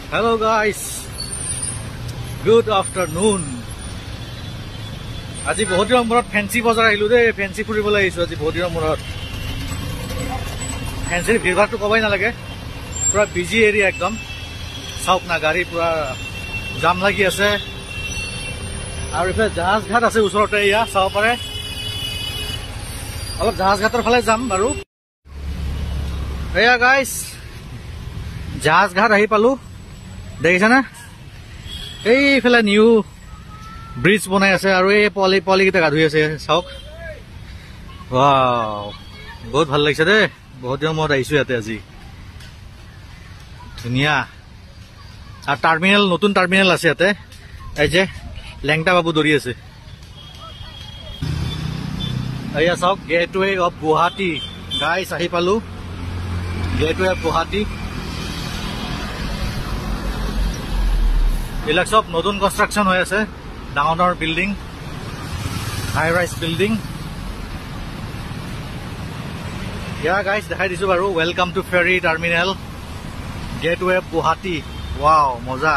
Hello guys, good afternoon. আজি বহুত দিনৰ মূৰত ফেন্সি বজাৰ আহিলো দে, ফেন্সি ফুৰিবলৈ আহিছো আজি বহুত দিনৰ মূৰত। ফেন্সিৰ ভিৰভাৰটো কবই নালাগে, পুৰা বিজি এৰিয়া একদম। চাওক না গাড়ী পুৰা জাম লাগি আছে, আৰু ইফালে জাহাজ ঘাট আছে ওচৰতে, এয়া চাব পাৰে। অলপ জাহাজ ঘাটৰ ফালে যাম বাৰু। এয়া গাইজ জাহাজ ঘাট আহি পালো, দেখিছানে? এইফালে নিউ ব্ৰিজ বনাই আছে, আৰু এই পোৱালি কেইটা গা ধুই আছে, চাওক। ৱাও, বহুত ভাল লাগিছে দেই, বহুত দিনৰ মূৰত আহিছো ইয়াতে আজি। ধুনীয়া। আৰু টাৰ্মিনেল, নতুন টাৰ্মিনেল আছে ইয়াতে। এই যে লেংটা বাবু দৌৰি আছে, এয়া চাওক, গেটৱে অফ গুৱাহাটী। গাইজ আহি পালো গেটৱে অফ গুৱাহাটী। এইবিলাক চব নতুন কনষ্ট্ৰাকশ্যন হৈ আছে, ডাঙৰ ডাঙৰ বিল্ডিং, হাই ৰাইজ বিল্ডিং। ইয়াৰ গাইজ দেখাই দিছো বাৰু। Welcome to ferry terminal, gateway of Guwahati. Wow, মজা।